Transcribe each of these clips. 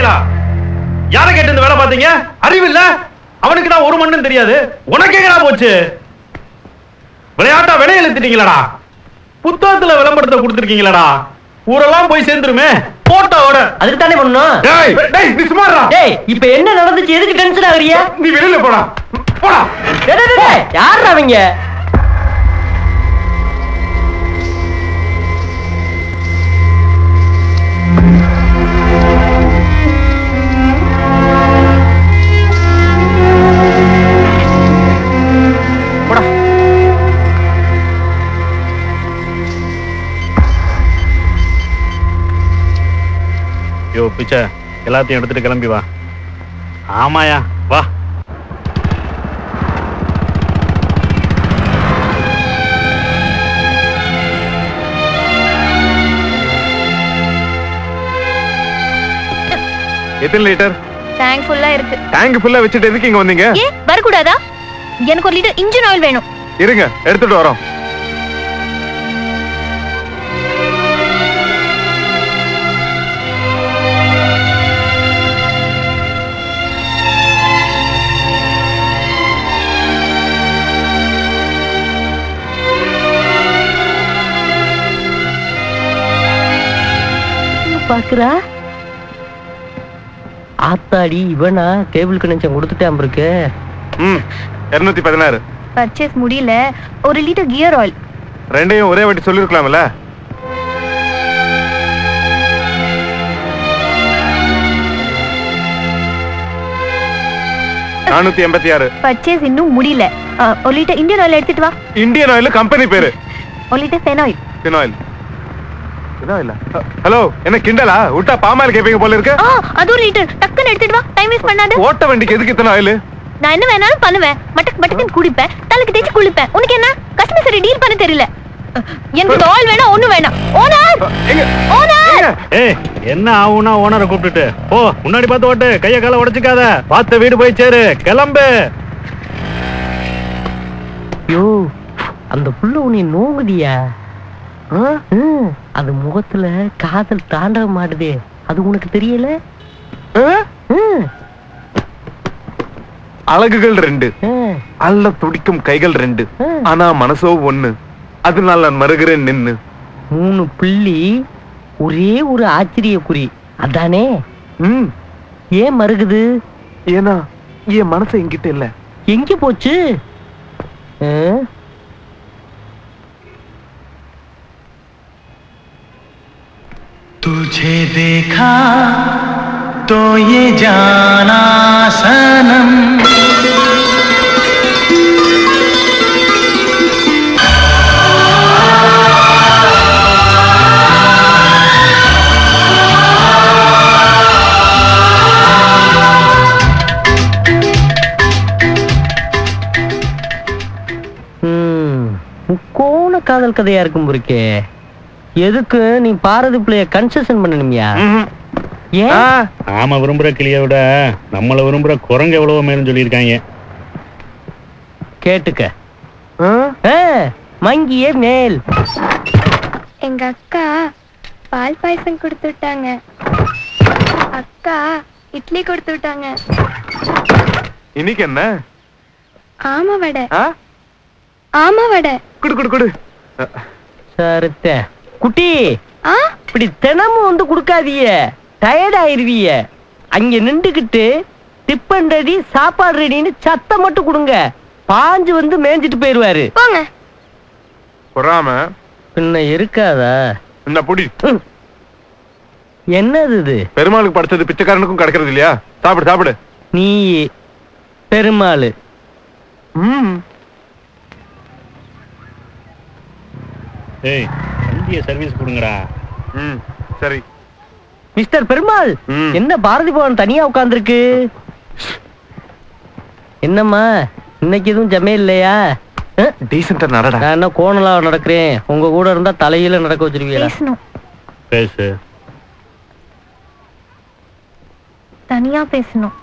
நீங்களா? யாரை கேட்டு இந்த வேலை பாத்தீங்க? அறிவு இல்ல? அவனுக்கு தான் ஒரு மண்ணும் தெரியாது. உனக்கு எங்கடா போச்சு? விளையாட்டா விலை எழுத்திட்டீங்களடா. புத்தகத்துல விளம்பரத்தை கொடுத்துருக்கீங்களடா. ஊரெல்லாம் போய் சேர்ந்துருமே போட்டோட. அதுக்கு தானே பண்ணணும். டேய் நீ சும்மா இருடா. டேய் இப்போ என்ன நடந்துச்சு? எதுக்கு டென்ஷன் ஆகுறியா? நீ வெளியில போடா. போடா. டேய் யாரா அவங்க? யோ பிச்சை, எல்லாத்தையும் எடுத்துட்டு கிளம்பி வா. ஆமாயா வா. எத்தனை லிட்டர்? டேங்க் ஃபுல்லா இருக்கு. டேங்க் ஃபுல்லா வச்சிட்டு எதுக்கு இங்க வந்தீங்க? ஏன் வரக்கூடாதா? எனக்கு ஒரு லிட்டர் இன்ஜின் ஆயில் வேணும். இருங்க எடுத்துட்டு வரோம். பாக்குறா ஆத்தாடி, இவனா கேபிள் கனெக்ஷன் கொடுத்துட்டான் இருக்கு. 216. பர்ச்சேஸ் முடியல. ஒரு லிட்டர் கியர் ஆயில். ரெண்டையும் ஒரே வாட்டி சொல்லிருக்கலாம்ல. பர்ச்சேஸ் இன்னும் முடியல. ஒரு லிட்டர் இந்தியன் ஆயில் எடுத்துட்டு வா. இந்தியன் ஆயில் கம்பெனி பேரு. ஒரு லிட்டர் ஃபெனாயில். ஃபெனாயில். ஹலோ, என்ன கிண்டலா? விட்டா பாமாயில் கேப்பீங்க போல இருக்கு. அது ஒரு லிட்டர் டக்குன்னு எடுத்துட்டு வா. டைம் வேஸ்ட் பண்ணாத. ஓட்ட வண்டிக்கு எதுக்கு இத்தனை ஆயில்? நான் என்ன வேணாலும் பண்ணுவேன். மட்டக்கு குடிப்பேன், தலைக்கு தேய்ச்சி குளிப்பேன். உனக்கு என்ன? கஸ்டமர் சரி டீல் பண்ண தெரியல. எனக்கு ஆயில் வேணா, ஒண்ணு வேணாம். Owner owner. ஏய் என்ன ஆவுனா ஓனரை கூப்பிட்டுட்டு போ. முன்னாடி பார்த்து ஓட்டு. கைய கால உடைச்சுக்காத. பார்த்து வீடு போய் சேரு. கிளம்பு. யோ அந்த புள்ள உன்னை நோங்குதியா? அது முகத்துல காதல் தாண்டவ மாடுதே. அது உனக்கு தெரியல? அழகுகள் 2, அல்ல துடிக்கும் கைகள் 2, ஆனா மனசோ 1. அதனால நான் மறுகிறேன் நின்னு. 3 புள்ளி ஒரே ஒரு ஆச்சரிய குறி. அதானே? ஏன் மறுகுது? ஏன்னா என் மனசு என்கிட்ட இல்ல. எங்க போச்சு? तुझे देखा तो ये जाना सनम முக்கோண காதல் கதையா இருக்கும் இருக்கே. எதுக்கு நீ பாரதி பிள்ளைய கன்செஷன் பண்ணணுமியா? ஆமா, விரும்புற கிளிய விட நம்மள விரும்புற குரங்கு எவ்வளவு மேலும் சொல்லியிருக்காங்க. கேட்டுக்க. மங்கிய மேல். எங்க அக்கா பால் பாயசம் கொடுத்து விட்டாங்க. அக்கா இட்லி கொடுத்து விட்டாங்க. இன்னைக்கு என்ன? ஆமா வடை. ஆமா வடை. குடு குடு குடு. சரித்த குட்டி, இப்படி தினமும் வந்து கொடுக்காதீய. டயர்ட் ஆயிருவீய. அங்க நின்றுகிட்டு டிப்பன் ரெடி, சாப்பாடு ரெடின்னு சத்தம் மட்டும் கொடுங்க. பாஞ்சு வந்து மேஞ்சிட்டு போயிருவாரு. போங்க. பொறாம பின்ன இருக்காதா? என்ன புடி. என்னது இது? பெருமாளுக்கு படைச்சது பிச்சைக்காரனுக்கும் கிடைக்கிறது இல்லையா? சாப்பிடு சாப்பிடு. நீ பெருமாள். ஏய் வண்டிய சர்வீஸ் கொடுங்கடா. சரி. மிஸ்டர் பெருமாள், என்ன பாரதி பவன் தனியா உட்கார்ந்துருக்கு? என்னம்மா இன்னைக்கு எதுவும் ஜமே இல்லையா? டீசென்ட்டா நடடா. நான் என்ன கோணலா நடக்கிறேன்? உங்க கூட இருந்தா தலையில நடக்க வச்சிருவீங்களா? பேசு. தனியா பேசணும்.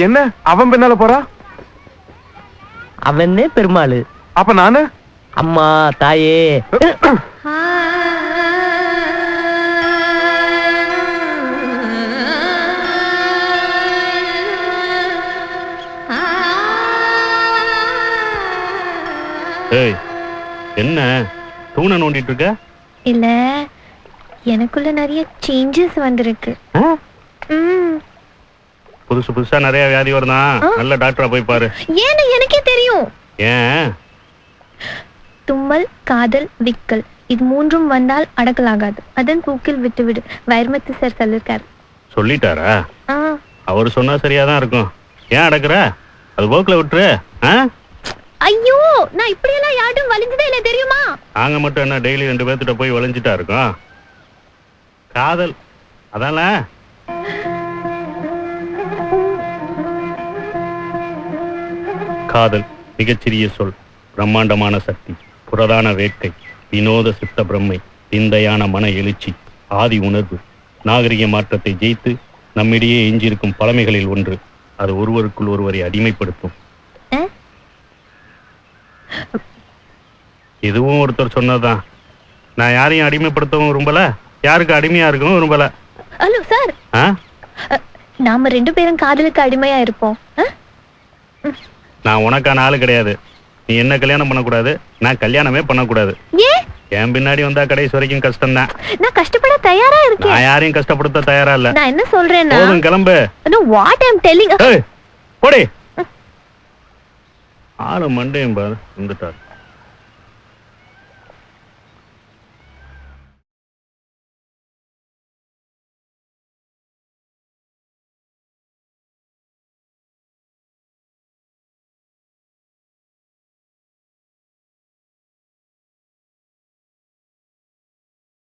என்ன அவன் பின்னால போறா? அவனே பெருமாள். அப்ப நானு அம்மா தாயே. ஏய், என்ன தூண நோண்டிட்டு இருக்க? இல்ல, எனக்குள்ள நிறைய சேஞ்சஸ் வந்திருக்கு. புதுசு புதுசா நிறைய வியாதி வருதான். நல்ல டாக்டரா போய் பாரு. ஏன்னு எனக்கே தெரியும். ஏன்? தும்மல், காதல், விக்கல் இது மூன்றும் வந்தால் அடக்கலாகாது. அதன் தூக்கில் விட்டுவிடு. வைரமுத்து சார் சொல்லிருக்காரு. சொல்லிட்டாரா? அவரு சொன்னா சரியாதான் இருக்கும். ஏன் அடக்குற? அது போக்குல விட்டுரு. ஐயோ, நான் இப்படியெல்லாம் யாரும் வலிஞ்சதே இல்ல தெரியுமா? நாங்க மட்டும் என்ன டெய்லி 2 பேர்த்திட்ட போய் வலிஞ்சிட்டா இருக்கோம்? காதல் அதால காதல் மிகச்சிறிய சொல், பிரம்மாண்டமான சக்தி, புரதான வேட்கை, வினோத சித்த பிரம்மை, விந்தையான மன எழுச்சி, ஆதி உணர்வு, நாகரிக மாற்றத்தை ஜெயித்து நம்மிடையே எஞ்சியிருக்கும் பழமைகளில் ஒன்று. அது ஒருவருக்குள் ஒருவரை அடிமைப்படுத்தும். இதுவும் ஒருத்தர் சொன்னதுதான். நான் யாரையும் அடிமைப்படுத்தவும் விரும்பல, யாருக்கு அடிமையா இருக்கவும் விரும்பல. ஹலோ சார், நாம 2 பேரும் காதலுக்கு அடிமையா இருப்போம். நான் உனக்கான ஆளு கிடையாது. நீ என்ன கல்யாணம் பண்ணக்கூடாது, நான் கல்யாணமே பண்ணக்கூடாது. ஏன்? என் பின்னாடி வந்தா கடைசி வரைக்கும் கஷ்டம் தான். நான் கஷ்டப்பட தயாரா இருக்கேன். நான் யாரையும் கஷ்டப்படுத்த தயாரா இல்ல. நான் என்ன சொல்றேன்னா, போதும் கிளம்பு. What I am telling. போடி. ஆளு மண்டையும் பாரு வந்துட்டார்.